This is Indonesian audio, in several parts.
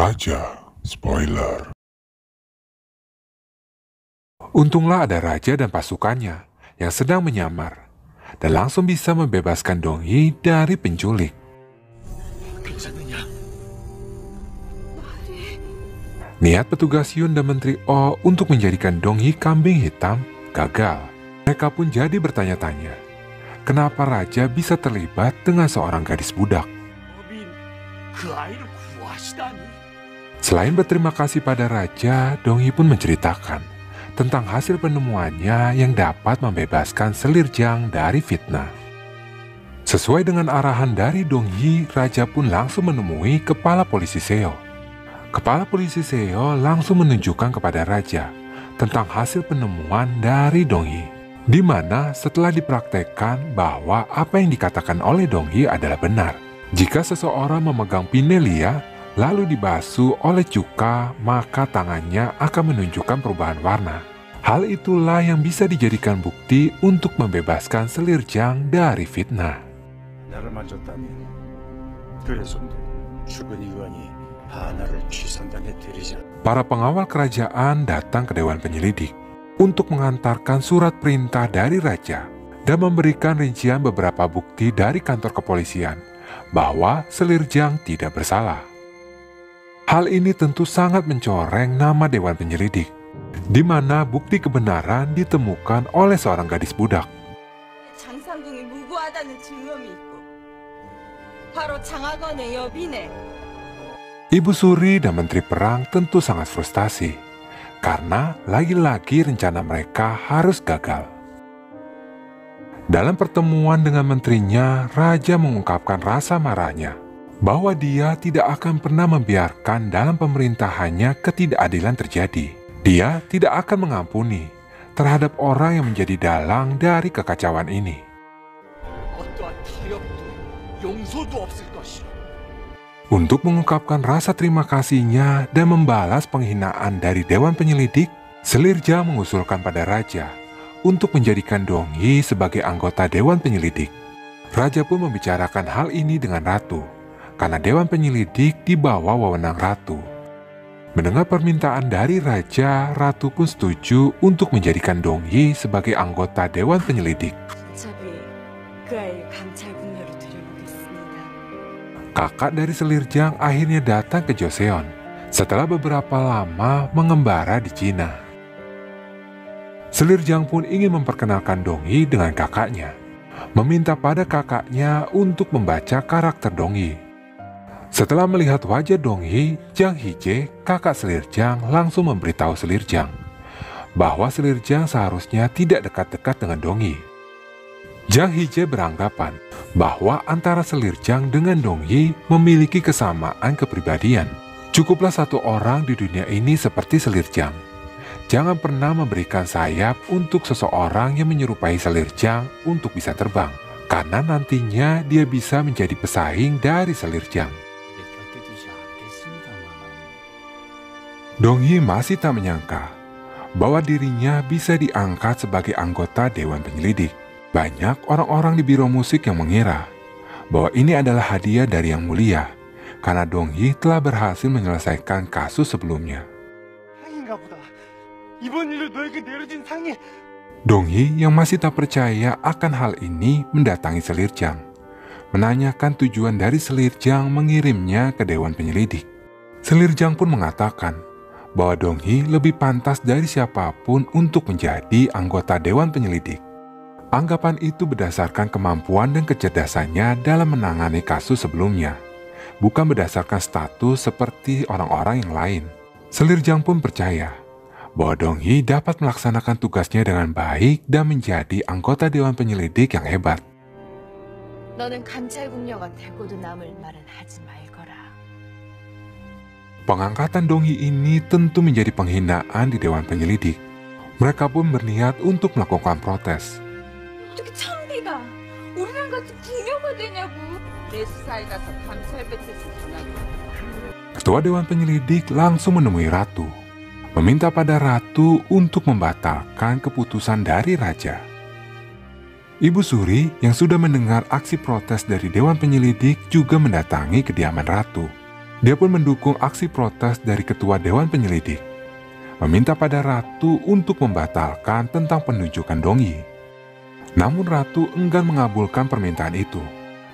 Raja, spoiler. Untunglah ada raja dan pasukannya yang sedang menyamar dan langsung bisa membebaskan Donghee dari penculik. Niat petugas Yun dan Menteri O untuk menjadikan Donghee kambing hitam gagal. Mereka pun jadi bertanya-tanya, kenapa raja bisa terlibat dengan seorang gadis budak? Selain berterima kasih pada raja, Donghee pun menceritakan tentang hasil penemuannya yang dapat membebaskan selir Jiang dari fitnah. Sesuai dengan arahan dari Donghee, raja pun langsung menemui kepala polisi Seo. Kepala polisi Seo langsung menunjukkan kepada raja tentang hasil penemuan dari Donghee, di mana setelah dipraktekkan bahwa apa yang dikatakan oleh Donghee adalah benar. Jika seseorang memegang pinelia lalu dibasuh oleh cuka, maka tangannya akan menunjukkan perubahan warna. Hal itulah yang bisa dijadikan bukti untuk membebaskan selir Jiang dari fitnah. Para pengawal kerajaan datang ke Dewan Penyelidik untuk mengantarkan surat perintah dari raja dan memberikan rincian beberapa bukti dari kantor kepolisian bahwa selir Jiang tidak bersalah. Hal ini tentu sangat mencoreng nama Dewan Penyelidik, di mana bukti kebenaran ditemukan oleh seorang gadis budak. Ibu Suri dan Menteri Perang tentu sangat frustasi, karena lagi-lagi rencana mereka harus gagal. Dalam pertemuan dengan menterinya, raja mengungkapkan rasa marahnya bahwa dia tidak akan pernah membiarkan dalam pemerintahannya ketidakadilan terjadi. Dia tidak akan mengampuni terhadap orang yang menjadi dalang dari kekacauan ini. Untuk mengungkapkan rasa terima kasihnya dan membalas penghinaan dari Dewan Penyelidik, selir Jiang mengusulkan pada raja untuk menjadikan Donghee sebagai anggota Dewan Penyelidik. Raja pun membicarakan hal ini dengan ratu, karena Dewan Penyelidik di bawah wewenang ratu. Mendengar permintaan dari raja, ratu pun setuju untuk menjadikan Donghee sebagai anggota Dewan Penyelidik. Kakak dari selir Jiang akhirnya datang ke Joseon setelah beberapa lama mengembara di Cina. Selir Jiang pun ingin memperkenalkan Donghee dengan kakaknya, meminta pada kakaknya untuk membaca karakter Donghee. Setelah melihat wajah Donghee, Jiang Hije, kakak selir Jiang, langsung memberitahu selir Jiang bahwa selir Jiang seharusnya tidak dekat-dekat dengan Donghee. Jiang Hije beranggapan bahwa antara selir Jiang dengan Donghee memiliki kesamaan kepribadian. Cukuplah satu orang di dunia ini seperti selir Jiang. Jangan pernah memberikan sayap untuk seseorang yang menyerupai selir Jiang untuk bisa terbang, karena nantinya dia bisa menjadi pesaing dari selir Jiang. Donghee masih tak menyangka bahwa dirinya bisa diangkat sebagai anggota Dewan Penyelidik. Banyak orang-orang di biro musik yang mengira bahwa ini adalah hadiah dari Yang Mulia, karena Donghee telah berhasil menyelesaikan kasus sebelumnya. Donghee yang masih tak percaya akan hal ini mendatangi selir Jiang, menanyakan tujuan dari selir Jiang mengirimnya ke Dewan Penyelidik. Selir Jiang pun mengatakan bahwa Donghee lebih pantas dari siapapun untuk menjadi anggota Dewan Penyelidik. Anggapan itu berdasarkan kemampuan dan kecerdasannya dalam menangani kasus sebelumnya, bukan berdasarkan status seperti orang-orang yang lain. Selir Jiang pun percaya bahwa Donghee dapat melaksanakan tugasnya dengan baik dan menjadi anggota Dewan Penyelidik yang hebat. Pengangkatan Donghee ini tentu menjadi penghinaan di Dewan Penyelidik. Mereka pun berniat untuk melakukan protes. Ketua Dewan Penyelidik langsung menemui ratu, meminta pada ratu untuk membatalkan keputusan dari raja. Ibu Suri yang sudah mendengar aksi protes dari Dewan Penyelidik juga mendatangi kediaman ratu. Dia pun mendukung aksi protes dari ketua Dewan Penyelidik, meminta pada Ratu untuk membatalkan tentang penunjukan Dongyi. Namun Ratu enggan mengabulkan permintaan itu,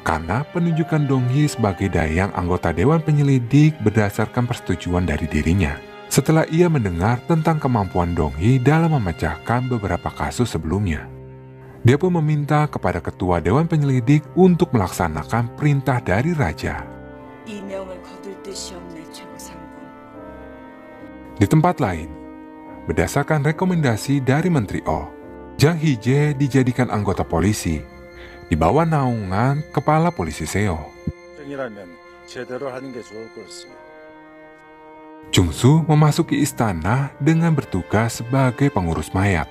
karena penunjukan Dongyi sebagai dayang anggota Dewan Penyelidik berdasarkan persetujuan dari dirinya. Setelah ia mendengar tentang kemampuan Dongyi dalam memecahkan beberapa kasus sebelumnya. Dia pun meminta kepada ketua Dewan Penyelidik untuk melaksanakan perintah dari raja. Di tempat lain, berdasarkan rekomendasi dari Menteri O, Jang Hee-jae dijadikan anggota polisi di bawah naungan Kepala Polisi Seo. Jung-soo memasuki istana dengan bertugas sebagai pengurus mayat.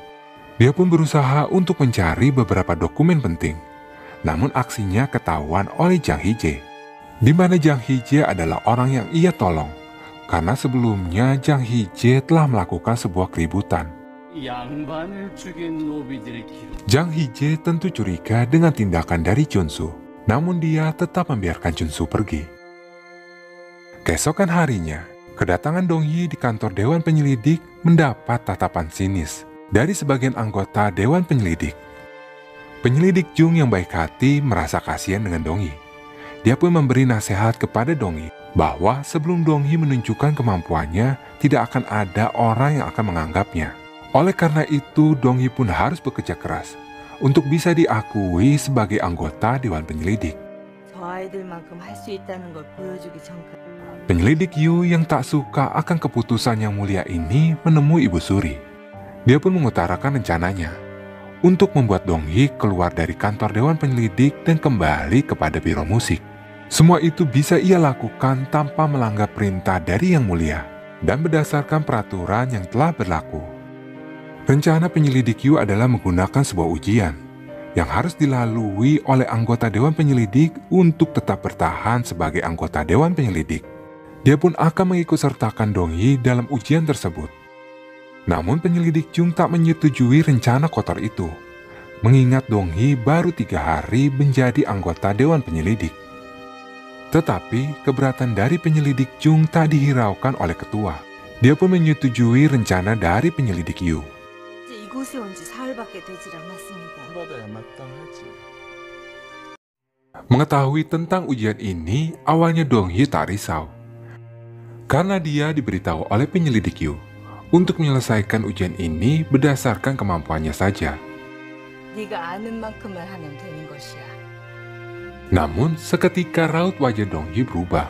Dia pun berusaha untuk mencari beberapa dokumen penting, namun aksinya ketahuan oleh Jang Hee-jae, di mana Jang Hee-jae adalah orang yang ia tolong, karena sebelumnya Jang Hee-jae telah melakukan sebuah keributan. Jang Hee-jae tentu curiga dengan tindakan dari Jun-soo, namun dia tetap membiarkan Jun-soo pergi. Keesokan harinya, kedatangan Dongyi di kantor Dewan Penyelidik mendapat tatapan sinis dari sebagian anggota Dewan Penyelidik. Penyelidik Jung yang baik hati merasa kasihan dengan Dongyi. Dia pun memberi nasihat kepada Dongyi bahwa sebelum Dongyi menunjukkan kemampuannya, tidak akan ada orang yang akan menganggapnya. Oleh karena itu, Dongyi pun harus bekerja keras untuk bisa diakui sebagai anggota Dewan Penyelidik. Penyelidik Yu yang tak suka akan keputusan yang mulia ini menemui Ibu Suri. Dia pun mengutarakan rencananya untuk membuat Dongyi keluar dari kantor Dewan Penyelidik dan kembali kepada biro musik. Semua itu bisa ia lakukan tanpa melanggar perintah dari Yang Mulia dan berdasarkan peraturan yang telah berlaku. Rencana penyelidik Yu adalah menggunakan sebuah ujian yang harus dilalui oleh anggota Dewan Penyelidik untuk tetap bertahan sebagai anggota Dewan Penyelidik. Dia pun akan mengikutsertakan Dongyi dalam ujian tersebut. Namun penyelidik Jung tak menyetujui rencana kotor itu, mengingat Dongyi baru 3 hari menjadi anggota Dewan Penyelidik. Tetapi keberatan dari penyelidik Jung tak dihiraukan oleh ketua. Dia pun menyetujui rencana dari penyelidik Yu. Mengetahui tentang ujian ini, awalnya Dongyi tak risau, karena dia diberitahu oleh penyelidik Yu untuk menyelesaikan ujian ini berdasarkan kemampuannya saja. Namun, seketika raut wajah Dongyi berubah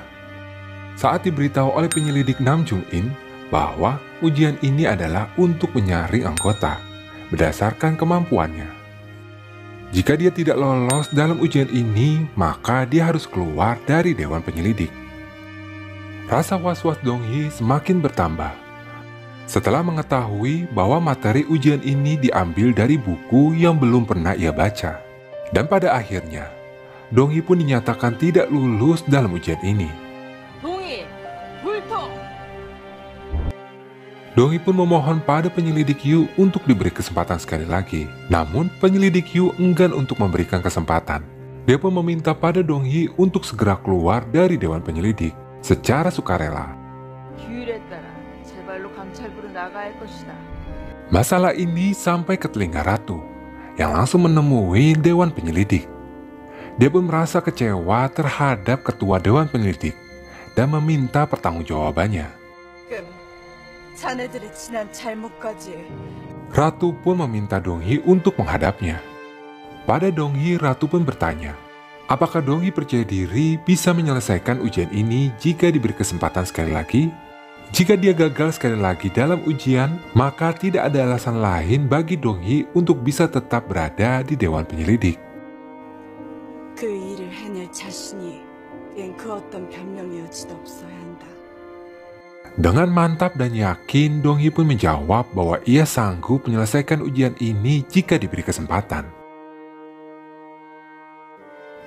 saat diberitahu oleh penyelidik Nam Jung-in bahwa ujian ini adalah untuk menyaring anggota berdasarkan kemampuannya. Jika dia tidak lolos dalam ujian ini, maka dia harus keluar dari Dewan Penyelidik. Rasa was-was Dongyi semakin bertambah setelah mengetahui bahwa materi ujian ini diambil dari buku yang belum pernah ia baca. Dan pada akhirnya, Dongyi pun dinyatakan tidak lulus dalam ujian ini. Dongyi pun memohon pada penyelidik Yu untuk diberi kesempatan sekali lagi. Namun, penyelidik Yu enggan untuk memberikan kesempatan. Dia pun meminta pada Dongyi untuk segera keluar dari Dewan Penyelidik secara sukarela. Masalah ini sampai ke telinga Ratu, yang langsung menemui Dewan Penyelidik. Dia pun merasa kecewa terhadap ketua Dewan Penyelidik dan meminta pertanggungjawabannya. Ratu pun meminta Dongyi untuk menghadapnya. Pada Dongyi, Ratu pun bertanya, apakah Dongyi percaya diri bisa menyelesaikan ujian ini jika diberi kesempatan sekali lagi? Jika dia gagal sekali lagi dalam ujian, maka tidak ada alasan lain bagi Dongyi untuk bisa tetap berada di Dewan Penyelidik. Dengan mantap dan yakin, Dongyi pun menjawab bahwa ia sanggup menyelesaikan ujian ini jika diberi kesempatan.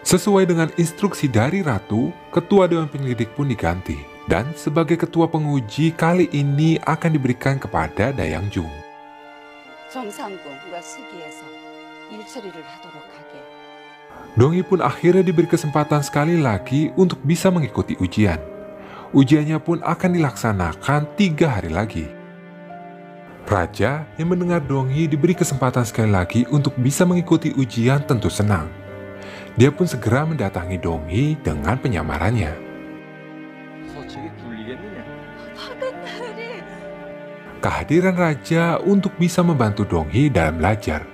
Sesuai dengan instruksi dari Ratu, ketua Dewan Penyelidik pun diganti. Dan sebagai ketua penguji kali ini akan diberikan kepada Dayang Jung. Dongyi pun akhirnya diberi kesempatan sekali lagi untuk bisa mengikuti ujian. Ujiannya pun akan dilaksanakan 3 hari lagi. Raja yang mendengar Dongyi diberi kesempatan sekali lagi untuk bisa mengikuti ujian tentu senang. Dia pun segera mendatangi Dongyi dengan penyamarannya. Kehadiran Raja untuk bisa membantu Dongyi dalam belajar.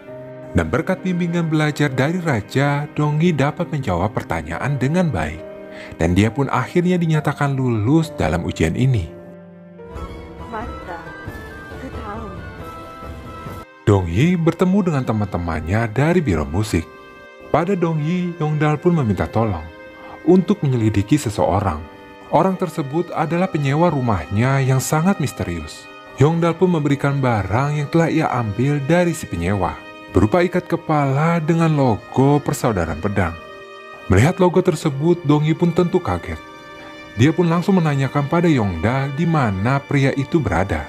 Dan berkat bimbingan belajar dari Raja, Dongyi dapat menjawab pertanyaan dengan baik. Dan dia pun akhirnya dinyatakan lulus dalam ujian ini. Dongyi bertemu dengan teman-temannya dari biro musik. Pada Dongyi, Yongdal pun meminta tolong untuk menyelidiki seseorang. Orang tersebut adalah penyewa rumahnya yang sangat misterius. Yongdal pun memberikan barang yang telah ia ambil dari si penyewa, berupa ikat kepala dengan logo Persaudaraan Pedang. Melihat logo tersebut, Dongyi pun tentu kaget. Dia pun langsung menanyakan pada Yongdal di mana pria itu berada.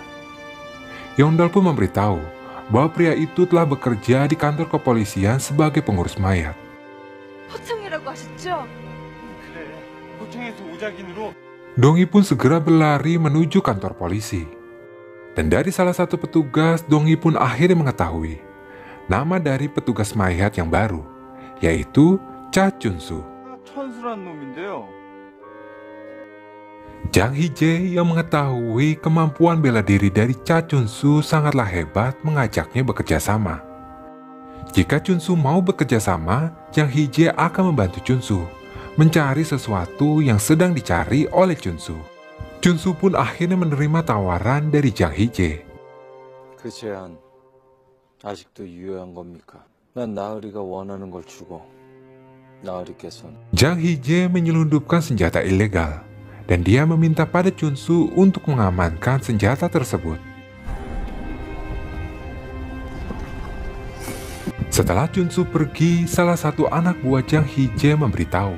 Yongdal pun memberitahu bahwa pria itu telah bekerja di kantor kepolisian sebagai pengurus mayat. Dongyi pun segera berlari menuju kantor polisi. Dan dari salah satu petugas, Dongyi pun akhirnya mengetahui nama dari petugas mayat yang baru, yaitu Cha Chunsu. Jang Hee-jae yang mengetahui kemampuan bela diri dari Cha Chunsu sangatlah hebat mengajaknya bekerja sama. Jika Chunsu mau bekerja sama, Jang Hee-jae akan membantu Chunsu mencari sesuatu yang sedang dicari oleh Chunsu. Chunsu pun akhirnya menerima tawaran dari Jang Hee-jae. 그 제안 아직도 유효한 겁니까? 난 나으리가 원하는 걸 주고 나으리께서는. Jang Hee-jae menyelundupkan senjata ilegal. Dan dia meminta pada Chunsu untuk mengamankan senjata tersebut. Setelah Chunsu pergi, salah satu anak buah Jang Hee-jae memberitahu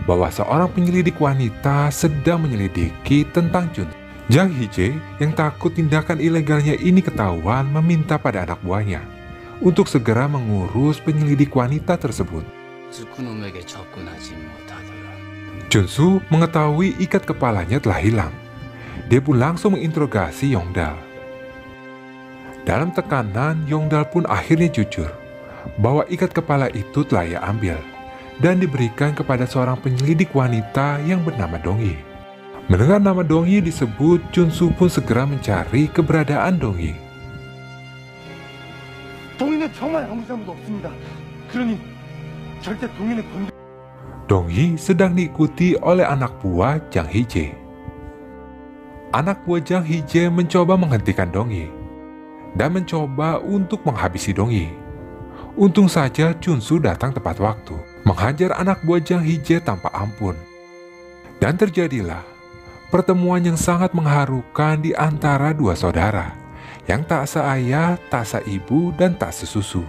bahwa seorang penyelidik wanita sedang menyelidiki tentang Chunsu. Jang Hee-jae yang takut tindakan ilegalnya ini ketahuan meminta pada anak buahnya untuk segera mengurus penyelidik wanita tersebut. Chunsu mengetahui ikat kepalanya telah hilang. Dia pun langsung menginterogasi Yongdal. Dalam tekanan, Yongdal pun akhirnya jujur bahwa ikat kepala itu telah ia ambil dan diberikan kepada seorang penyelidik wanita yang bernama Dongyi. Mendengar nama Dongyi disebut, Chunsu pun segera mencari keberadaan Dongyi. 동희는 정말 아무 잘못 없습니다. 그러니 절대 동희는 건드. Dongyi sedang diikuti oleh anak buah Jang Hee-jae. Anak buah Jang Hee-jae mencoba menghentikan Dongyi dan mencoba untuk menghabisi Dongyi. Untung saja Chunsu datang tepat waktu, menghajar anak buah Jang Hee-jae tanpa ampun. Dan terjadilah pertemuan yang sangat mengharukan di antara dua saudara yang tak seayah, tak seibu, dan tak sesusu.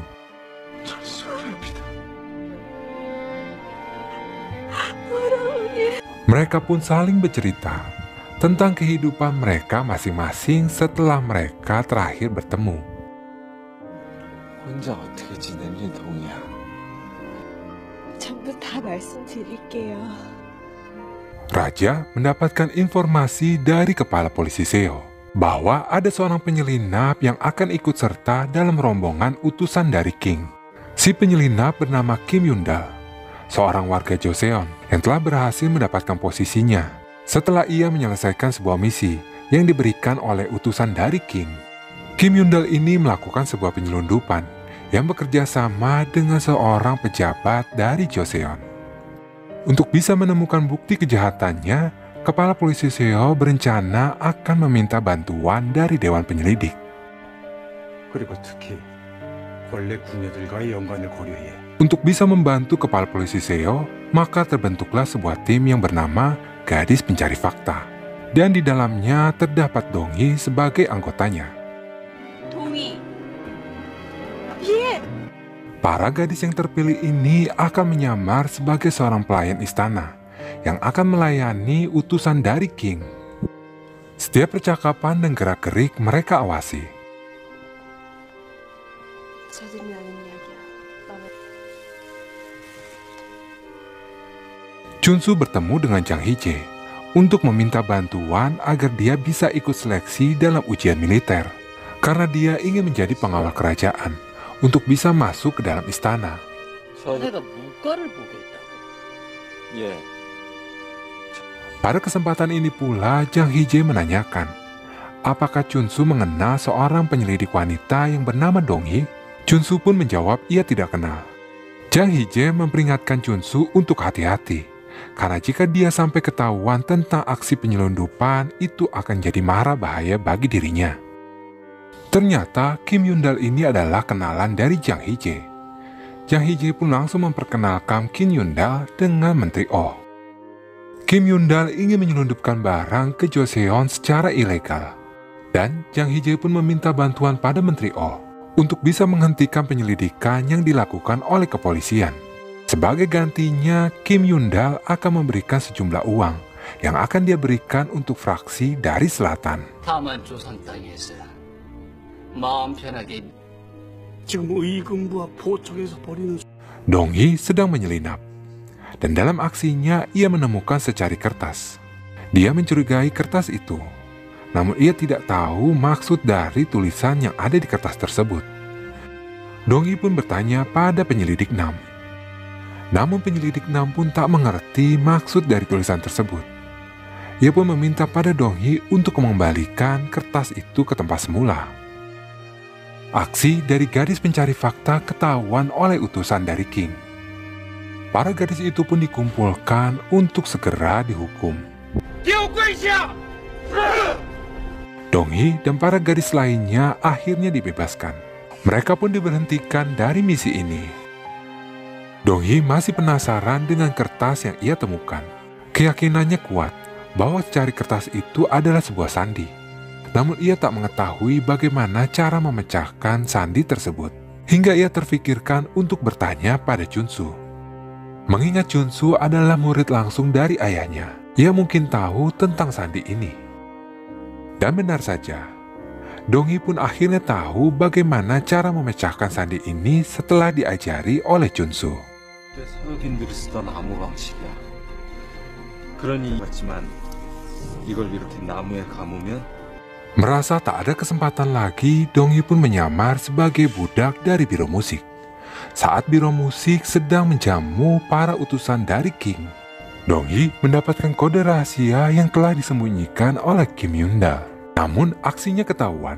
Mereka pun saling bercerita tentang kehidupan mereka masing-masing setelah mereka terakhir bertemu. 혼자 어떻게 지냈니, 동희야? 전부 다 말씀드릴게요. Raja mendapatkan informasi dari kepala polisi Seo bahwa ada seorang penyelinap yang akan ikut serta dalam rombongan utusan dari King. Si penyelinap bernama Kim Yundal, seorang warga Joseon yang telah berhasil mendapatkan posisinya setelah ia menyelesaikan sebuah misi yang diberikan oleh utusan dari King. Kim Yundal ini melakukan sebuah penyelundupan yang bekerja sama dengan seorang pejabat dari Joseon. Untuk bisa menemukan bukti kejahatannya, kepala polisi Seo berencana akan meminta bantuan dari Dewan Penyelidik. 그리고 특히 원래 궁녀들과의 연관을 고려해. Untuk bisa membantu kepala polisi Seo, maka terbentuklah sebuah tim yang bernama Gadis Pencari Fakta. Dan di dalamnya terdapat Dongyi sebagai anggotanya. 동희. 예. Para gadis yang terpilih ini akan menyamar sebagai seorang pelayan istana yang akan melayani utusan dari King. Setiap percakapan dan gerak-gerik mereka awasi. 저들이 하는 이야기야. Chunsu bertemu dengan Jang Hee-jae untuk meminta bantuan agar dia bisa ikut seleksi dalam ujian militer, karena dia ingin menjadi pengawal kerajaan untuk bisa masuk ke dalam istana. 내가 문과를 보겠다고. 예. Pada kesempatan ini pula, Jang Hee-jae menanyakan, apakah Chunsu mengenal seorang penyelidik wanita yang bernama Dong-hee? Chunsu pun menjawab ia tidak kenal. Jang Hee-jae memperingatkan Chunsu untuk hati-hati, karena jika dia sampai ketahuan tentang aksi penyelundupan, itu akan jadi mara bahaya bagi dirinya. Ternyata Kim Yundal ini adalah kenalan dari Jang Hee-jae. Jang Hee-jae pun langsung memperkenalkan Kim Yundal dengan Menteri Oh. Kim Yundal ingin menyelundupkan barang ke Joseon secara ilegal, dan Jang Hee-jae pun meminta bantuan pada Menteri Oh untuk bisa menghentikan penyelidikan yang dilakukan oleh kepolisian. Sebagai gantinya, Kim Yundal akan memberikan sejumlah uang yang akan dia berikan untuk fraksi dari selatan. 다만 조선 땅에서 마음 편하게 지금 의금부와 포청에서 벌이는 Dong-hee sedang menyelinap, dan dalam aksinya ia menemukan secari kertas. Dia mencurigai kertas itu, namun ia tidak tahu maksud dari tulisan yang ada di kertas tersebut. Dong-hee pun bertanya pada penyelidik Nam. Namun penyelidik Nam pun tak mengerti maksud dari tulisan tersebut. Ia pun meminta pada Dong-hee untuk mengembalikan kertas itu ke tempat semula. Aksi dari gadis pencari fakta ketahuan oleh utusan dari King. Para gadis itu pun dikumpulkan untuk segera dihukum. Dong-hee dan para gadis lainnya akhirnya dibebaskan. Mereka pun diberhentikan dari misi ini. Dong-hee masih penasaran dengan kertas yang ia temukan. Keyakinannya kuat bahwa secari kertas itu adalah sebuah sandi. Namun ia tak mengetahui bagaimana cara memecahkan sandi tersebut. Hingga ia terfikirkan untuk bertanya pada Chunsu. Mengingat Chunsu adalah murid langsung dari ayahnya, ia mungkin tahu tentang sandi ini. Dan benar saja, Dong-hee pun akhirnya tahu bagaimana cara memecahkan sandi ini setelah diajari oleh Chunsu. 서역인들이 쓰던 나무 방식이야. 그러니 맞지만 이걸 이렇게 나무에 감으면 Merasa tak ada kesempatan lagi, Dong-hee pun menyamar sebagai budak dari biro musik. Saat biro musik sedang menjamu para utusan dari King, Dong-hee mendapatkan kode rahasia yang telah disembunyikan oleh Kim Yundal. Namun aksinya ketahuan.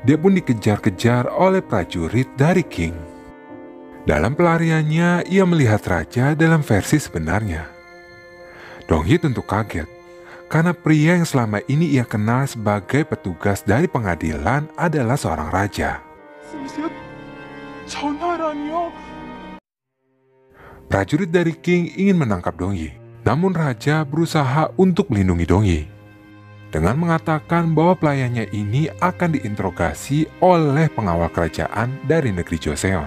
Dia pun dikejar-kejar oleh prajurit dari King. Dalam pelariannya, ia melihat raja dalam versi sebenarnya. Dong-hee tentu kaget, karena pria yang selama ini ia kenal sebagai petugas dari pengadilan adalah seorang raja. Prajurit dari King ingin menangkap Dong-hee, namun raja berusaha untuk melindungi Dong-hee dengan mengatakan bahwa pelayannya ini akan diinterogasi oleh pengawal kerajaan dari negeri Joseon.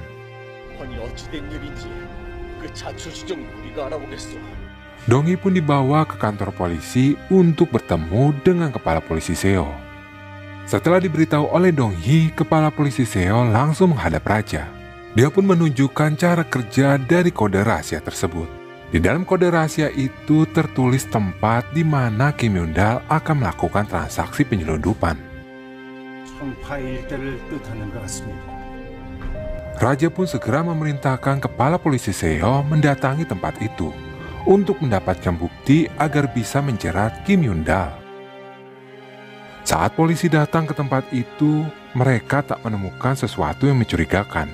Dong-hee pun dibawa ke kantor polisi untuk bertemu dengan kepala polisi Seo. Setelah diberitahu oleh Dong-hee, kepala polisi Seo langsung menghadap raja. Dia pun menunjukkan cara kerja dari kode rahasia tersebut. Di dalam kode rahasia itu tertulis tempat di mana Kim Yundal akan melakukan transaksi penyelundupan. Raja pun segera memerintahkan kepala polisi Seo mendatangi tempat itu untuk mendapatkan bukti agar bisa menjerat Kim Yundal. Saat polisi datang ke tempat itu, mereka tak menemukan sesuatu yang mencurigakan.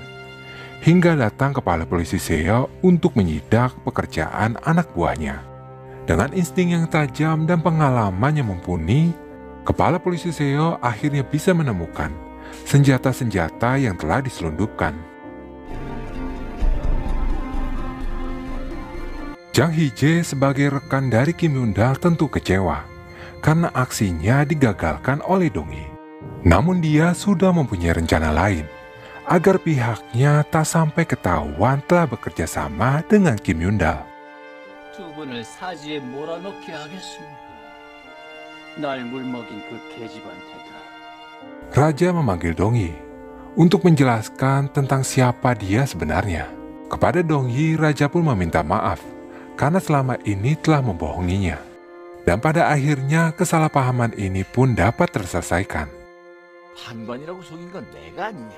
Hingga datang kepala polisi Seo untuk menyidak pekerjaan anak buahnya. Dengan insting yang tajam dan pengalaman yang mumpuni, kepala polisi Seo akhirnya bisa menemukan senjata-senjata yang telah diselundupkan. Jang Hee-jae sebagai rekan dari Kim Yundal tentu kecewa karena aksinya digagalkan oleh Dong-hee. Namun dia sudah mempunyai rencana lain agar pihaknya tak sampai ketahuan telah bekerja sama dengan Kim Yundal. 두 분을 사지에 몰아넣게 하겠습니다. 날 물먹인 그 계집한테다. Raja memanggil Dong-hee untuk menjelaskan tentang siapa dia sebenarnya. Kepada Dong-hee, Raja pun meminta maaf karena selama ini telah membohonginya. Dan pada akhirnya kesalahpahaman ini pun dapat terselesaikan. 반반이라고 속인 건 내가 아니냐.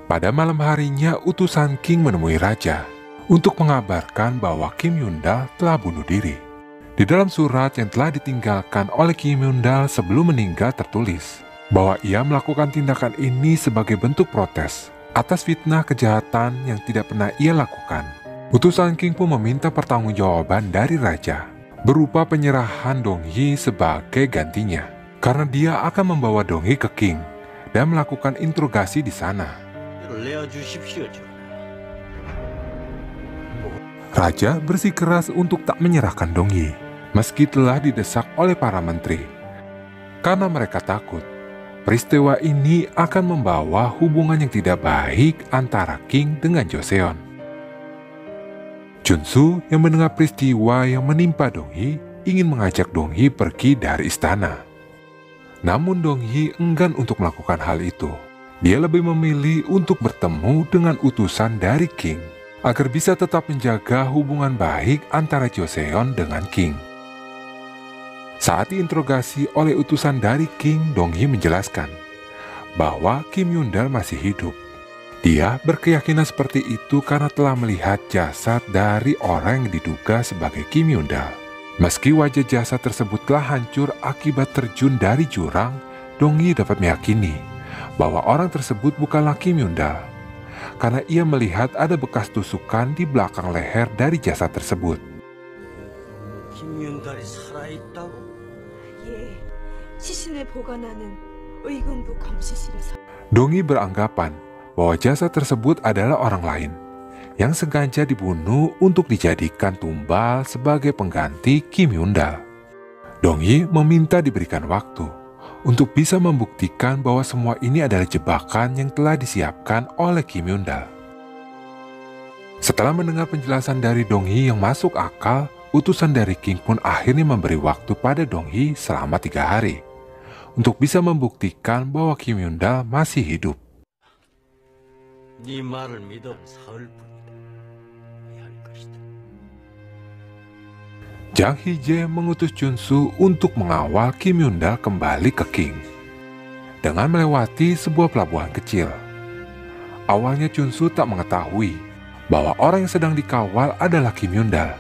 Pada malam harinya, utusan King menemui raja untuk mengabarkan bahwa Kim Yundal telah bunuh diri. Di dalam surat yang telah ditinggalkan oleh Kim Yundal sebelum meninggal tertulis bahwa ia melakukan tindakan ini sebagai bentuk protes atas fitnah kejahatan yang tidak pernah ia lakukan. Utusan King pun meminta pertanggungjawaban dari raja berupa penyerahan Donghi sebagai gantinya, karena dia akan membawa Donghi ke King dan melakukan interogasi di sana. Raja bersikeras untuk tak menyerahkan Donghi, meski telah didesak oleh para menteri, karena mereka takut peristiwa ini akan membawa hubungan yang tidak baik antara King dengan Joseon. Junsu yang mendengar peristiwa yang menimpa Donghi ingin mengajak Donghi pergi dari istana. Namun Donghi enggan untuk melakukan hal itu. Dia lebih memilih untuk bertemu dengan utusan dari King agar bisa tetap menjaga hubungan baik antara Joseon dengan King. Saat diinterogasi oleh utusan dari King, Donghi menjelaskan bahwa Kim Yundal masih hidup. Dia berkeyakinan seperti itu karena telah melihat jasad dari orang yang diduga sebagai Kim Yundal. Meski wajah jasad tersebut telah hancur akibat terjun dari jurang, Donghi dapat meyakini bahwa orang tersebut bukanlah Kim Yundal, karena ia melihat ada bekas tusukan di belakang leher dari jasad tersebut. 김윤달이 살아있다고? 예, 시신을 보관하는 의군부 감시실에서. Donghi beranggapan bahwa jasad tersebut adalah orang lain yang sengaja dibunuh untuk dijadikan tumbal sebagai pengganti Kim Yundal. Donghi meminta diberikan waktu untuk bisa membuktikan bahwa semua ini adalah jebakan yang telah disiapkan oleh Kim Yundal. Setelah mendengar penjelasan dari Donghi yang masuk akal, utusan dari King pun akhirnya memberi waktu pada Donghi selama 3 hari untuk bisa membuktikan bahwa Kim Yundal masih hidup. 네 말을 믿어 사흘 뿐이다. 할 것이다. Jang Hee-jae mengutus Junsu untuk mengawal Kim Yundal kembali ke King dengan melewati sebuah pelabuhan kecil. Awalnya Junsu tak mengetahui bahwa orang yang sedang dikawal adalah Kim Yundal.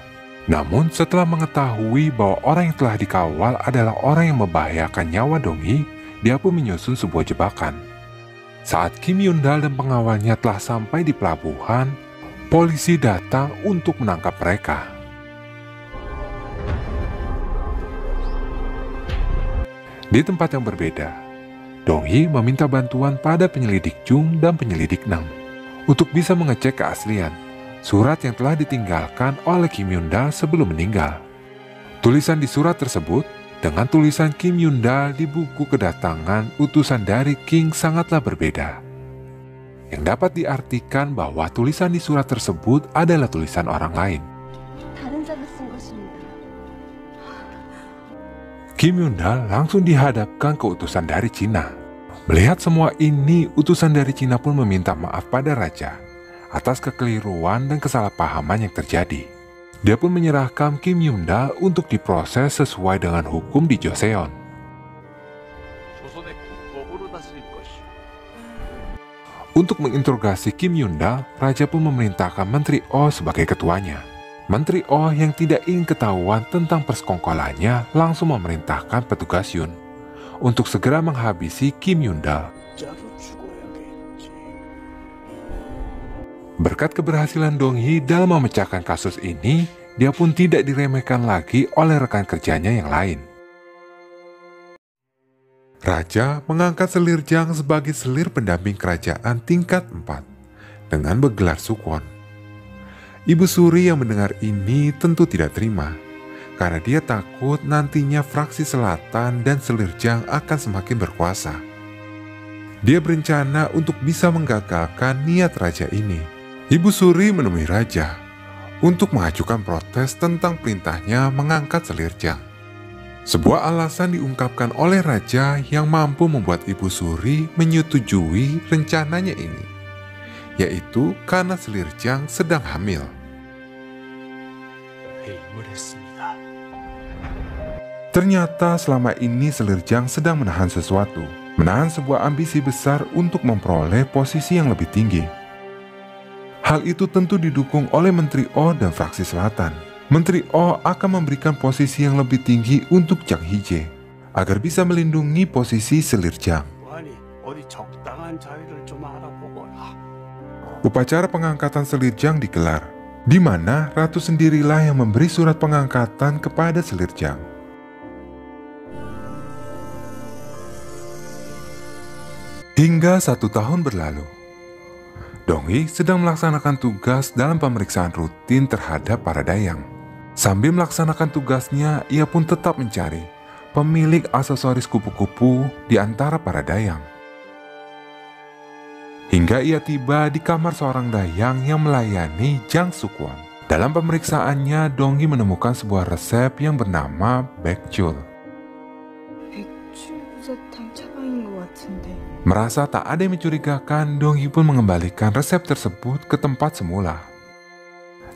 Namun setelah mengetahui bahwa orang yang telah dikawal adalah orang yang membahayakan nyawa Donghi, dia pun menyusun sebuah jebakan. Saat Kim Yundal dan pengawalnya telah sampai di pelabuhan, polisi datang untuk menangkap mereka. Di tempat yang berbeda, Donghi meminta bantuan pada penyelidik Jung dan penyelidik Nam untuk bisa mengecek keaslian surat yang telah ditinggalkan oleh Kim Yundal sebelum meninggal. Tulisan di surat tersebut dengan tulisan Kim Yundal di buku kedatangan utusan dari King sangatlah berbeda. Yang dapat diartikan bahwa tulisan di surat tersebut adalah tulisan orang lain. 다른 자가 쓴 것입니다. Kim Yundal langsung dihadapkan ke utusan dari Cina. Melihat semua ini, utusan dari Cina pun meminta maaf pada raja atas kekeliruan dan kesalahpahaman yang terjadi. Dia pun menyerahkan Kim Yundal untuk diproses sesuai dengan hukum di Joseon. Untuk menginterogasi Kim Yundal, raja pun memerintahkan Menteri Oh sebagai ketuanya. Menteri Oh yang tidak ingin ketahuan tentang persekongkolannya langsung memerintahkan petugas Yun untuk segera menghabisi Kim Yundal. Berkat keberhasilan Donghi dalam memecahkan kasus ini, dia pun tidak diremehkan lagi oleh rekan kerjanya yang lain. Raja mengangkat selir Jang sebagai selir pendamping kerajaan tingkat 4 dengan bergelar Sukwon. Ibu Suri yang mendengar ini tentu tidak terima, karena dia takut nantinya fraksi selatan dan selir Jang akan semakin berkuasa. Dia berencana untuk bisa menggagalkan niat raja ini. Ibu Suri menemui raja untuk mengajukan protes tentang perintahnya mengangkat selir Jang. Sebuah alasan diungkapkan oleh raja yang mampu membuat Ibu Suri menyetujui rencananya ini, yaitu karena selir Jang sedang hamil. 해임을 했습니다. Ternyata selama ini Selirjang sedang menahan sesuatu, menahan sebuah ambisi besar untuk memperoleh posisi yang lebih tinggi. Hal itu tentu didukung oleh Menteri O dan fraksi selatan. Menteri O akan memberikan posisi yang lebih tinggi untuk Jang Hije, agar bisa melindungi posisi Selirjang. 아니, 어디 적당한 자리를 좀 알아보거라. Upacara pengangkatan Selirjang digelar, di mana Ratu sendirilah yang memberi surat pengangkatan kepada Selirjang. Hingga 1 tahun berlalu, Donghee sedang melaksanakan tugas dalam pemeriksaan rutin terhadap para dayang. Sambil melaksanakan tugasnya, ia pun tetap mencari pemilik aksesoris kupu-kupu di antara para dayang. Hingga ia tiba di kamar seorang dayang yang melayani Jang Suk-won. Dalam pemeriksaannya, Donghee menemukan sebuah resep yang bernama Baekjul. 백주부사탕 차방인 것 같은데. Merasa tak ada yang mencurigakan, Donghee pun mengembalikan resep tersebut ke tempat semula.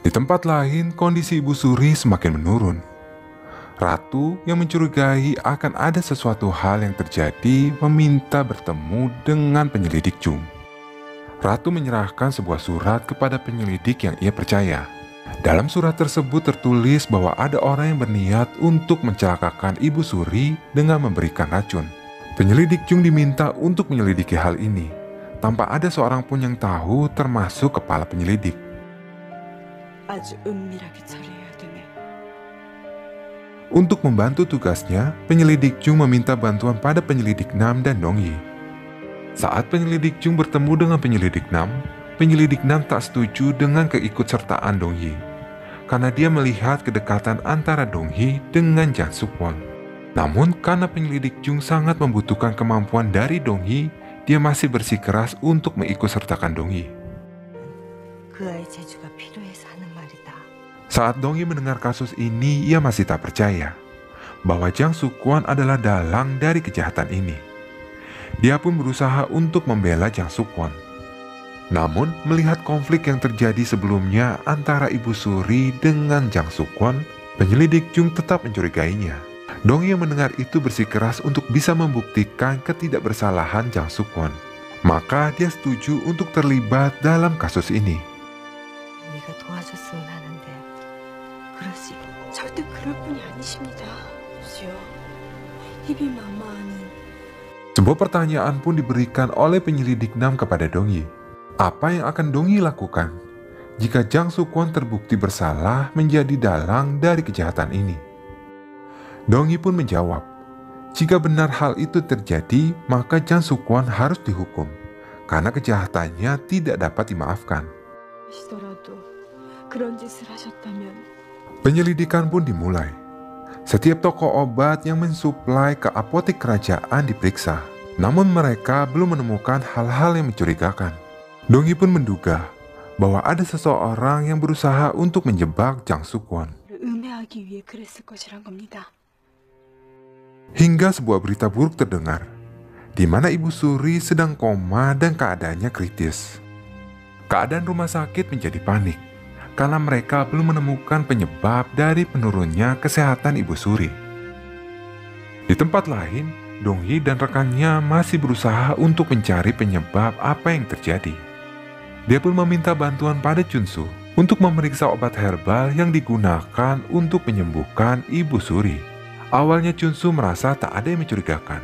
Di tempat lain, kondisi Ibu Suri semakin menurun. Ratu yang mencurigai akan ada sesuatu hal yang terjadi meminta bertemu dengan penyelidik Jung. Ratu menyerahkan sebuah surat kepada penyelidik yang ia percaya. Dalam surat tersebut tertulis bahwa ada orang yang berniat untuk mencelakakan Ibu Suri dengan memberikan racun. Penyelidik Jung diminta untuk menyelidiki hal ini, tanpa ada seorang pun yang tahu termasuk kepala penyelidik. 아주 은밀하게 처리해야 되네. Untuk membantu tugasnya, penyelidik Jung meminta bantuan pada penyelidik Nam dan Donghee. Saat penyelidik Jung bertemu dengan penyelidik Nam tak setuju dengan keikutsertaan Donghee, karena dia melihat kedekatan antara Donghee dengan Jang Suk-won. Namun karena penyelidik Jung sangat membutuhkan kemampuan dari Donghee, dia masih bersikeras untuk mengikutsertakan Donghee. 그 아이 재주가 필요해서 하는 말이다. Saat Donghee mendengar kasus ini, ia masih tak percaya bahwa Jang Suk-won adalah dalang dari kejahatan ini. Dia pun berusaha untuk membela Jang Suk-won. Namun, melihat konflik yang terjadi sebelumnya antara Ibu Suri dengan Jang Suk-won, penyelidik Jung tetap mencurigainya. Donghee yang mendengar itu bersikeras untuk bisa membuktikan ketidakbersalahan Jang Suk-won. Maka dia setuju untuk terlibat dalam kasus ini. 네가 도와줬으면 하는데 그러지 절대 그럴 분이 아니십니다. 주여, 입이 만마하는. Sebuah pertanyaan pun diberikan oleh penyelidik Nam kepada Donghee. Apa yang akan Donghee lakukan jika Jang Suk-won terbukti bersalah menjadi dalang dari kejahatan ini? Donghee pun menjawab, jika benar hal itu terjadi, maka Jang Suk-won harus dihukum, karena kejahatannya tidak dapat dimaafkan. 시더라도 그런 짓을 하셨다면. Penyelidikan pun dimulai. Setiap toko obat yang mensuplai ke apotek kerajaan diperiksa, namun mereka belum menemukan hal-hal yang mencurigakan. Donghee pun menduga bahwa ada seseorang yang berusaha untuk menjebak Jang Suk-won. 음해하기 위해 그랬을 것이란 겁니다. Hingga sebuah berita buruk terdengar, di mana Ibu Suri sedang koma dan keadaannya kritis. Keadaan rumah sakit menjadi panik, karena mereka belum menemukan penyebab dari penurunnya kesehatan Ibu Suri. Di tempat lain, Donghee dan rekannya masih berusaha untuk mencari penyebab apa yang terjadi. Dia pun meminta bantuan pada Chunsu untuk memeriksa obat herbal yang digunakan untuk menyembuhkan Ibu Suri. Awalnya Chunsu merasa tak ada yang mencurigakan,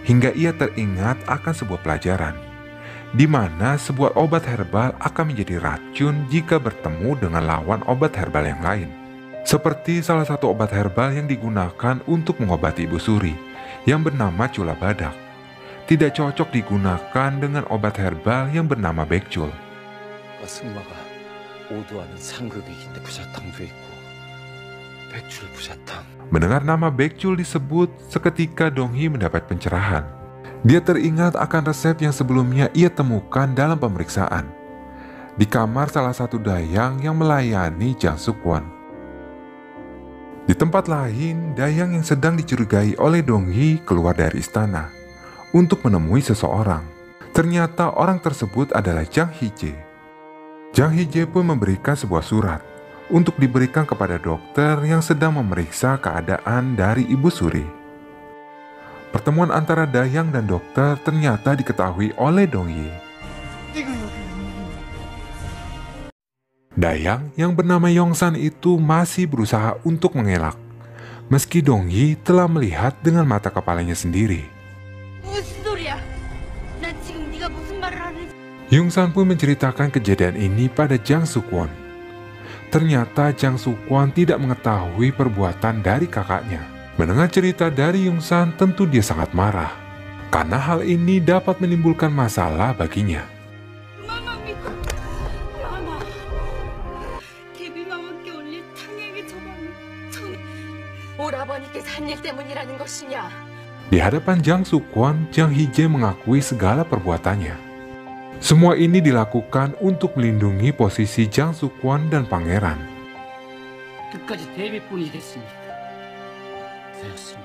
hingga ia teringat akan sebuah pelajaran, di mana sebuah obat herbal akan menjadi racun jika bertemu dengan lawan obat herbal yang lain. Seperti salah satu obat herbal yang digunakan untuk mengobati Ibu Suri, yang bernama Cula Badak, tidak cocok digunakan dengan obat herbal yang bernama Baekjul. 승마가 오도하는 상극이긴데 부사탕도 있고 백출 부사탕. Mendengar nama Baekjul disebut, seketika Donghee mendapat pencerahan. Dia teringat akan resep yang sebelumnya ia temukan dalam pemeriksaan di kamar salah satu dayang yang melayani Jang Suk-won. Di tempat lain, dayang yang sedang dicurigai oleh Donghee keluar dari istana untuk menemui seseorang. Ternyata orang tersebut adalah Jang Hije. Jang Hije pun memberikan sebuah surat untuk diberikan kepada dokter yang sedang memeriksa keadaan dari Ibu Suri. Pertemuan antara Dayang dan dokter ternyata diketahui oleh Dongyi. Dayang yang bernama Yongsan itu masih berusaha untuk mengelak, meski Dongyi telah melihat dengan mata kepalanya sendiri. Yongsan pun menceritakan kejadian ini pada Jang Suk-won. Ternyata Jang Suk-won tidak mengetahui perbuatan dari kakaknya. Mendengar cerita dari Yongsan, tentu dia sangat marah, karena hal ini dapat menimbulkan masalah baginya. Di hadapan Jang Suk-won, Jang Hee-jae mengakui segala perbuatannya. Semua ini dilakukan untuk melindungi posisi Jang Suk-won dan pangeran. 끝까지 대비뿐이 됐으니까 되었습니다.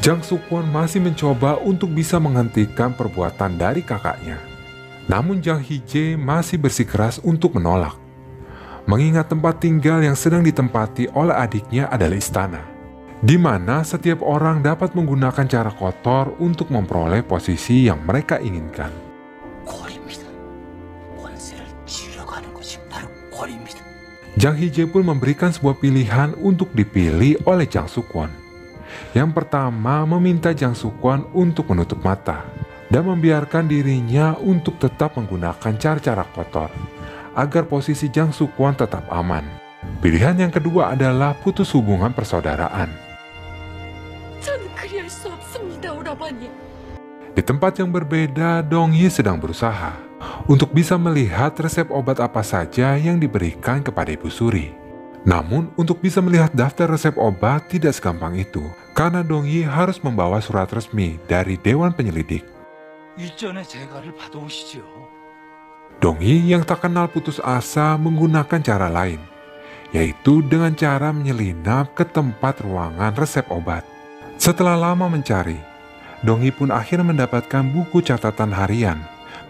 Jang Suk-won masih mencoba untuk bisa menghentikan perbuatan dari kakaknya. Namun Jang Hee-jae masih bersikeras untuk menolak. Mengingat tempat tinggal yang sedang ditempati oleh adiknya adalah istana, di mana setiap orang dapat menggunakan cara kotor untuk memperoleh posisi yang mereka inginkan. 꼴입니다. 권세를 지으려고 하는 것이 바로 꼴입니다. Jang Hee-jae pun memberikan sebuah pilihan untuk dipilih oleh Jang Suk-won. Yang pertama, meminta Jang Suk-won untuk menutup mata dan membiarkan dirinya untuk tetap menggunakan cara-cara kotor agar posisi Jang Suk-won tetap aman. Pilihan yang kedua adalah putus hubungan persaudaraan. Di tempat yang berbeda, Dongyi sedang berusaha untuk bisa melihat resep obat apa saja yang diberikan kepada Ibu Suri. Namun, untuk bisa melihat daftar resep obat tidak segampang itu, karena Dongyi harus membawa surat resmi dari Dewan Penyelidik. 일전에 제가를 받아오시죠. Dongyi yang tak kenal putus asa menggunakan cara lain, yaitu dengan cara menyelinap ke tempat ruangan resep obat. Setelah lama mencari, Dongyi pun akhirnya mendapatkan buku catatan harian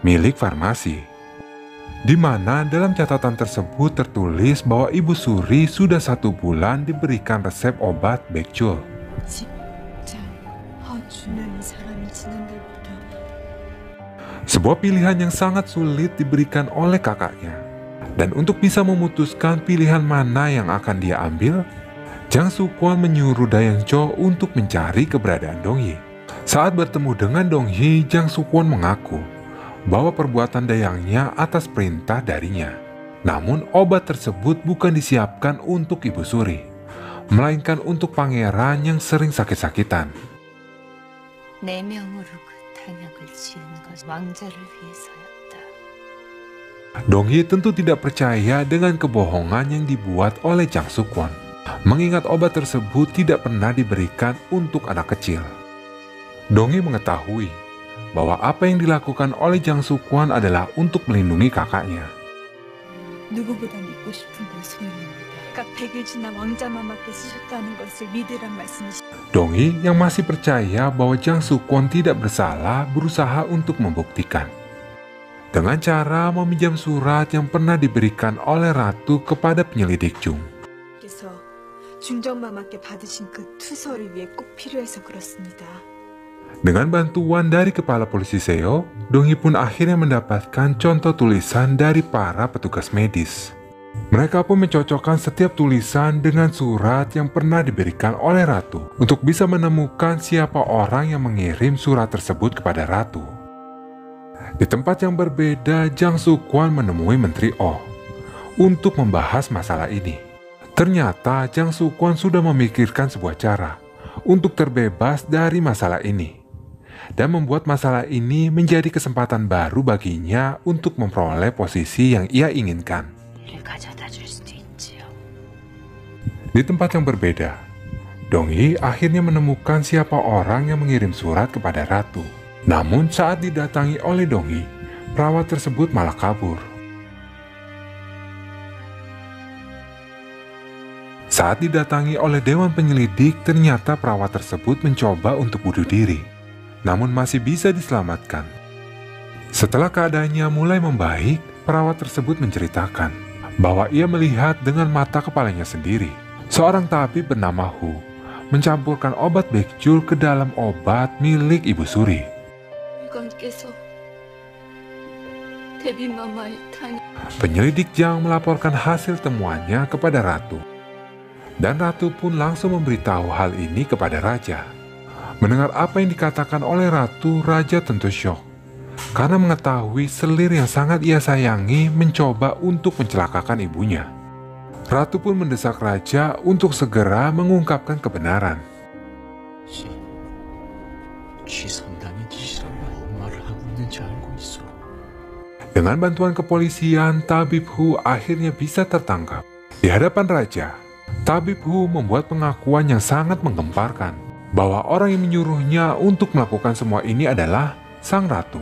milik farmasi, di mana dalam catatan tersebut tertulis bahwa Ibu Suri sudah 1 bulan diberikan resep obat Baekjul. Sebuah pilihan yang sangat sulit diberikan oleh kakaknya. Dan untuk bisa memutuskan pilihan mana yang akan dia ambil, Jang Suk-won menyuruh Dayang Cho untuk mencari keberadaan Dongyi. Saat bertemu dengan Dongyi, Jang Suk-won mengaku bahwa perbuatan Dayangnya atas perintah darinya. Namun obat tersebut bukan disiapkan untuk Ibu Suri, melainkan untuk pangeran yang sering sakit-sakitan. 내 명으로 그 탄약을 지은 것 왕자를 위해서였다. Dongyi tentu tidak percaya dengan kebohongan yang dibuat oleh Jang Suk-won, mengingat obat tersebut tidak pernah diberikan untuk anak kecil. Dongyi mengetahui bahwa apa yang dilakukan oleh Jang Suk-won adalah untuk melindungi kakaknya. 누구보다 믿고 싶은 게 소윤입니다. 아까 100일 지난 왕자마마께 쓰셨다는 것을 믿으란 말씀이시죠? Dongyi yang masih percaya bahwa Jang Suk-won tidak bersalah berusaha untuk membuktikan. Dengan cara meminjam surat yang pernah diberikan oleh ratu kepada penyelidik Jung. 그래서 중정마마께 받으신 그 투서를 위해 꼭 필요해서 그렇습니다. Dengan bantuan dari kepala polisi Seo, Dongyi pun akhirnya mendapatkan contoh tulisan dari para petugas medis. Mereka pun mencocokkan setiap tulisan dengan surat yang pernah diberikan oleh ratu untuk bisa menemukan siapa orang yang mengirim surat tersebut kepada ratu. Di tempat yang berbeda, Jang Suk-won menemui Menteri Oh untuk membahas masalah ini. Ternyata Jang Suk-won sudah memikirkan sebuah cara untuk terbebas dari masalah ini dan membuat masalah ini menjadi kesempatan baru baginya untuk memperoleh posisi yang ia inginkan. Di tempat yang berbeda, Dongyi akhirnya menemukan siapa orang yang mengirim surat kepada ratu. Namun saat didatangi oleh Dongyi, perawat tersebut malah kabur. Saat didatangi oleh Dewan Penyelidik, ternyata perawat tersebut mencoba untuk bunuh diri, namun masih bisa diselamatkan. Setelah keadaannya mulai membaik, perawat tersebut menceritakan bahwa ia melihat dengan mata kepalanya sendiri. Seorang tabib bernama Hu mencampurkan obat bekjul ke dalam obat milik Ibu Suri. Penyelidik Jang melaporkan hasil temuannya kepada Ratu. Dan Ratu pun langsung memberitahu hal ini kepada Raja. Mendengar apa yang dikatakan oleh Ratu, Raja tentu syok. Karena mengetahui selir yang sangat ia sayangi mencoba untuk mencelakakan ibunya. Ratu pun mendesak Raja untuk segera mengungkapkan kebenaran. Dengan bantuan kepolisian, Tabib Hu akhirnya bisa tertangkap. Di hadapan Raja, Tabib Hu membuat pengakuan yang sangat menggemparkan bahwa orang yang menyuruhnya untuk melakukan semua ini adalah Sang Ratu.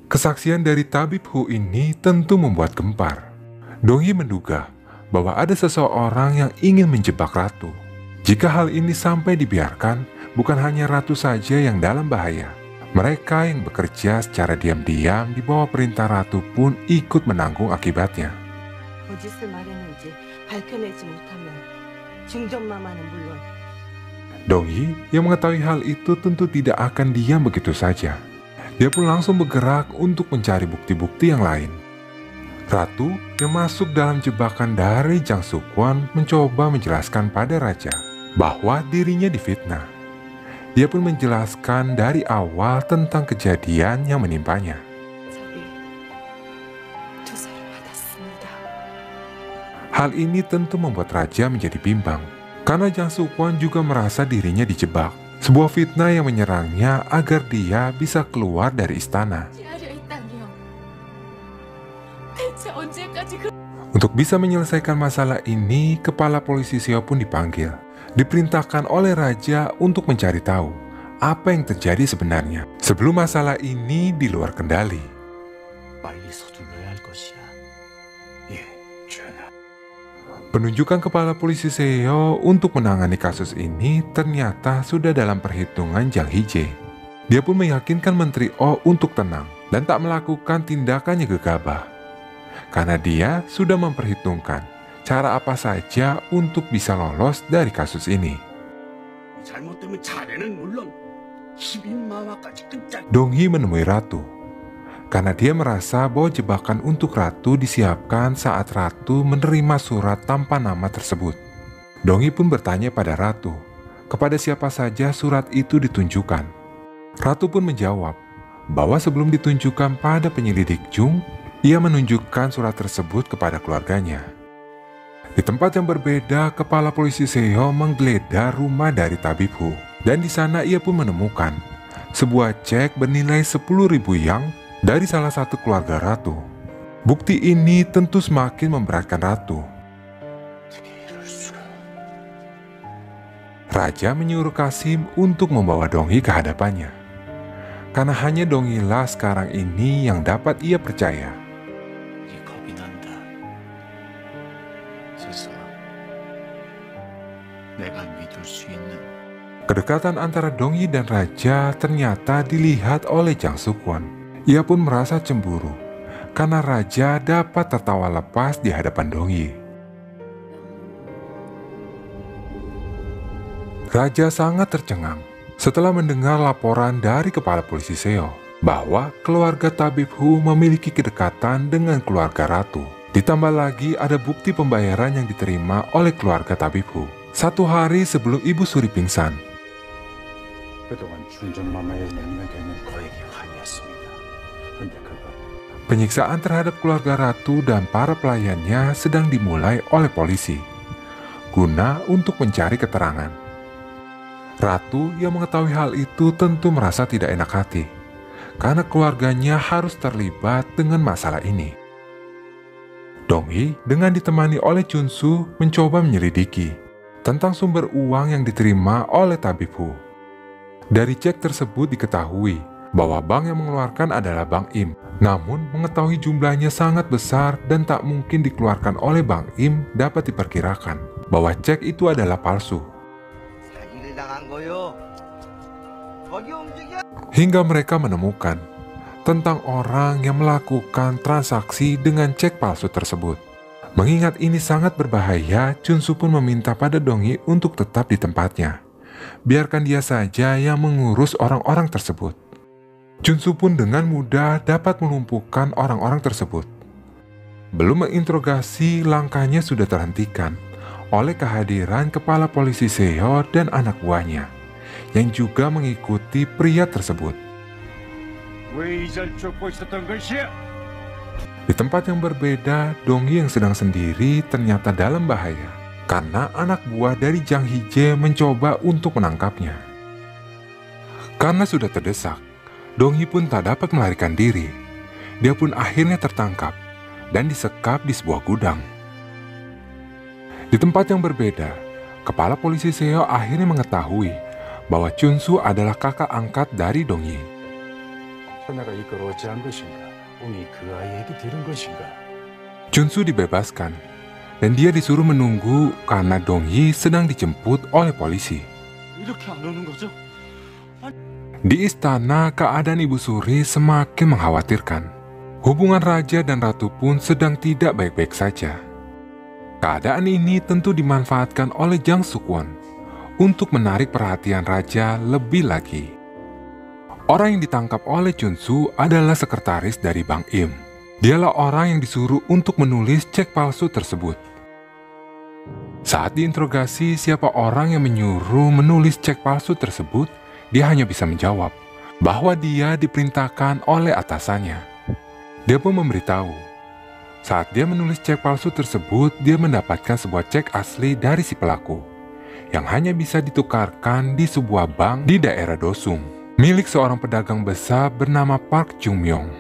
Kesaksian dari Tabib Hu ini tentu membuat gempar. Dongyi menduga bahwa ada seseorang yang ingin menjebak Ratu. Jika hal ini sampai dibiarkan, bukan hanya Ratu saja yang dalam bahaya. Mereka yang bekerja secara diam-diam di bawah perintah Ratu pun ikut menanggung akibatnya. Dongyi yang mengetahui hal itu tentu tidak akan diam begitu saja. Dia pun langsung bergerak untuk mencari bukti-bukti yang lain. Ratu yang masuk dalam jebakan dari Jang Sukwon mencoba menjelaskan pada Raja bahwa dirinya difitnah. Dia pun menjelaskan dari awal tentang kejadian yang menimpanya. Hal ini tentu membuat Raja menjadi bimbang, karena Jang Sukwon juga merasa dirinya dijebak. Sebuah fitnah yang menyerangnya agar dia bisa keluar dari istana. Untuk bisa menyelesaikan masalah ini, kepala polisi Seo pun dipanggil. Diperintahkan oleh Raja untuk mencari tahu apa yang terjadi sebenarnya sebelum masalah ini di luar kendali. Penunjukan kepala polisi Seo untuk menangani kasus ini ternyata sudah dalam perhitungan Jang Hee-jae. Dia pun meyakinkan Menteri Oh untuk tenang dan tak melakukan tindakan yang gegabah. Karena dia sudah memperhitungkan cara apa saja untuk bisa lolos dari kasus ini. Dongyi menemui Ratu, karena dia merasa bahwa jebakan untuk Ratu disiapkan saat Ratu menerima surat tanpa nama tersebut. Dongyi pun bertanya pada Ratu, kepada siapa saja surat itu ditunjukkan. Ratu pun menjawab bahwa sebelum ditunjukkan pada penyelidik Jung, ia menunjukkan surat tersebut kepada keluarganya. Di tempat yang berbeda, kepala polisi Seo menggeledah rumah dari Tabib Hu. Dan di sana ia pun menemukan sebuah cek bernilai 10.000 yang dari salah satu keluarga Ratu. Bukti ini tentu semakin memberatkan Ratu. Raja menyuruh Kasim untuk membawa Dongyi ke hadapannya. Karena hanya Dongyi lah sekarang ini yang dapat ia percaya. Kedekatan antara Dongyi dan Raja ternyata dilihat oleh Jang Sukwon. Ia pun merasa cemburu karena Raja dapat tertawa lepas di hadapan Dongyi. Raja sangat tercengang setelah mendengar laporan dari kepala polisi Seo bahwa keluarga Tabib Hu memiliki kedekatan dengan keluarga Ratu. Ditambah lagi ada bukti pembayaran yang diterima oleh keluarga Tabib Hu 1 hari sebelum Ibu Suri pingsan. Penyiksaan terhadap keluarga Ratu dan para pelayannya sedang dimulai oleh polisi guna untuk mencari keterangan. Ratu yang mengetahui hal itu tentu merasa tidak enak hati karena keluarganya harus terlibat dengan masalah ini. Dongyi dengan ditemani oleh Chunsu mencoba menyelidiki tentang sumber uang yang diterima oleh Tabib Hu. Dari cek tersebut diketahui bahwa bank yang mengeluarkan adalah Bank Im. Namun mengetahui jumlahnya sangat besar dan tak mungkin dikeluarkan oleh Bank Im, dapat diperkirakan bahwa cek itu adalah palsu. hingga mereka menemukan tentang orang yang melakukan transaksi dengan cek palsu tersebut. Mengingat ini sangat berbahaya, Chunsu pun meminta pada Dong-hee untuk tetap di tempatnya. Biarkan dia saja yang mengurus orang-orang tersebut. Chunsu pun dengan mudah dapat melumpuhkan orang-orang tersebut. Belum menginterogasi, langkahnya sudah terhentikan oleh kehadiran kepala polisi Seo dan anak buahnya, yang juga mengikuti pria tersebut. Di tempat yang berbeda, Dong-hee yang sedang sendiri ternyata dalam bahaya karena anak buah dari Jang Hee-jae mencoba untuk menangkapnya. Karena sudah terdesak, Dong-hee pun tak dapat melarikan diri. Dia pun akhirnya tertangkap dan disekap di sebuah gudang. Di tempat yang berbeda, kepala polisi Seo akhirnya mengetahui bahwa Chunsu adalah kakak angkat dari Dong-hee. Chunsu dibebaskan dan dia disuruh menunggu karena Dong-hee sedang dijemput oleh polisi. Di istana, keadaan Ibu Suri semakin mengkhawatirkan. Hubungan raja dan ratu pun sedang tidak baik-baik saja. Keadaan ini tentu dimanfaatkan oleh Jang Suk-won untuk menarik perhatian raja lebih lagi. Orang yang ditangkap oleh Chunsu adalah sekretaris dari Bang Im. Dialah orang yang disuruh untuk menulis cek palsu tersebut. Saat diinterogasi siapa orang yang menyuruh menulis cek palsu tersebut, dia hanya bisa menjawab bahwa dia diperintahkan oleh atasannya. Dia pun memberitahu, saat dia menulis cek palsu tersebut, dia mendapatkan sebuah cek asli dari si pelaku, yang hanya bisa ditukarkan di sebuah bank di daerah Dosung, milik seorang pedagang besar bernama Park Jung-myung.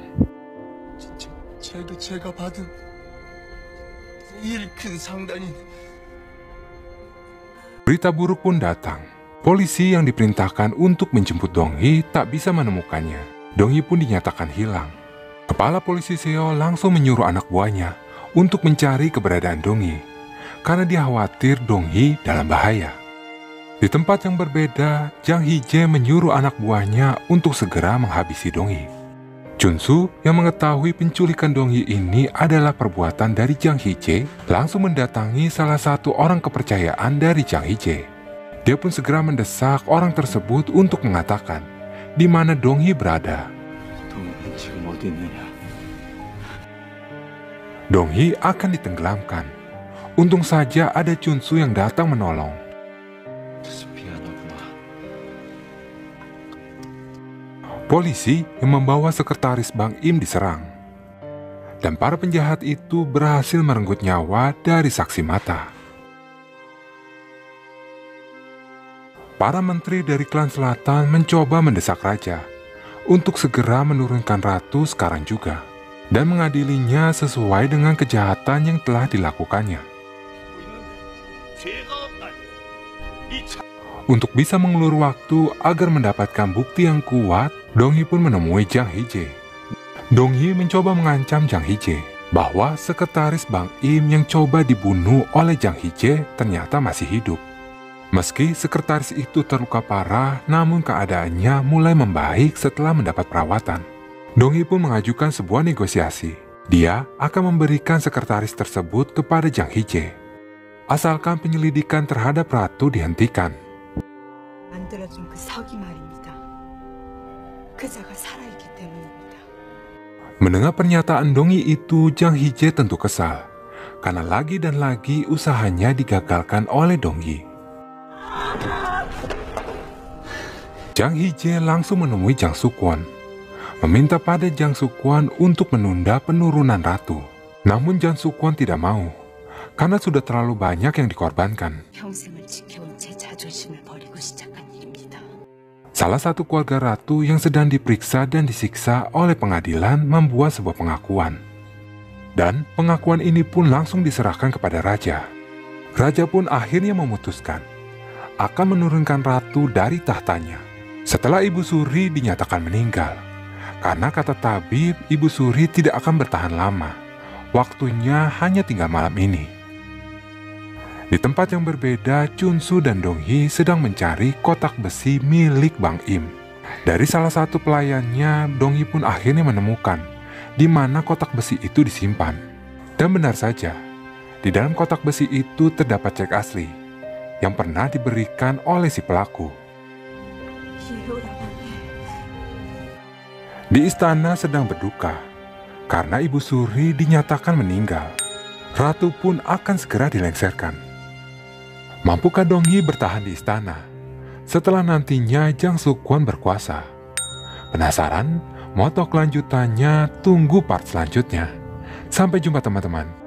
Berita buruk pun datang. Polisi yang diperintahkan untuk menjemput Dong-hee tak bisa menemukannya. Dong-hee pun dinyatakan hilang. Kepala polisi Seo langsung menyuruh anak buahnya untuk mencari keberadaan Dong-hee, karena dia khawatir Dong-hee dalam bahaya. Di tempat yang berbeda, Jang Hee-jae menyuruh anak buahnya untuk segera menghabisi Dong-hee. Chunsu yang mengetahui penculikan Dong-hee ini adalah perbuatan dari Jang Hee-jae langsung mendatangi salah satu orang kepercayaan dari Jang Hee-jae. Dia pun segera mendesak orang tersebut untuk mengatakan di mana Dong-hee berada. Dong-hee akan ditenggelamkan. Untung saja ada Chunsu yang datang menolong. Polisi yang membawa sekretaris Bang Im diserang. Dan para penjahat itu berhasil merenggut nyawa dari saksi mata. Para menteri dari klan selatan mencoba mendesak raja untuk segera menurunkan ratu sekarang juga dan mengadilinya sesuai dengan kejahatan yang telah dilakukannya. Untuk bisa mengulur waktu agar mendapatkan bukti yang kuat, Dong-hee pun menemui Jang Hee-jae. Dong-hee mencoba mengancam Jang Hee-jae bahwa sekretaris Bang Im yang coba dibunuh oleh Jang Hee-jae ternyata masih hidup. Meski sekretaris itu terluka parah, namun keadaannya mulai membaik setelah mendapat perawatan. Dong-hee pun mengajukan sebuah negosiasi. Dia akan memberikan sekretaris tersebut kepada Jang Hee-jae, asalkan penyelidikan terhadap ratu dihentikan. 만들어준 그 석이 말입니다. 그자가 살아있기 때문입니다. Mendengar pernyataan Dong-hee itu, Jang Hee-jae tentu kesal karena lagi dan lagi usahanya digagalkan oleh Dong-hee. Jang Hee-jae langsung menemui Jang Suk-won, meminta pada Jang Suk-won untuk menunda penurunan ratu. Namun Jang Suk-won tidak mau, karena sudah terlalu banyak yang dikorbankan. 평생을 지켜온 제 자존심을 버리고 시작한 일입니다. Salah satu keluarga ratu yang sedang diperiksa dan disiksa oleh pengadilan membuat sebuah pengakuan. Dan pengakuan ini pun langsung diserahkan kepada raja. Raja pun akhirnya memutuskan akan menurunkan ratu dari tahtanya setelah Ibu Suri dinyatakan meninggal. Karena kata tabib, Ibu Suri tidak akan bertahan lama. Waktunya hanya tinggal malam ini. Di tempat yang berbeda, Chunsu dan Dong-hee sedang mencari kotak besi milik Bang Im. Dari salah satu pelayannya, Donghi pun akhirnya menemukan di mana kotak besi itu disimpan. Dan benar saja, di dalam kotak besi itu terdapat cek asli yang pernah diberikan oleh si pelaku. Di istana sedang berduka karena Ibu Suri dinyatakan meninggal. Ratu pun akan segera dilengsarkan. Mampukah Donghi bertahan di istana setelah nantinya Jang Sukwon berkuasa? Penasaran? Moto kelanjutannya tunggu part selanjutnya. Sampai jumpa teman-teman.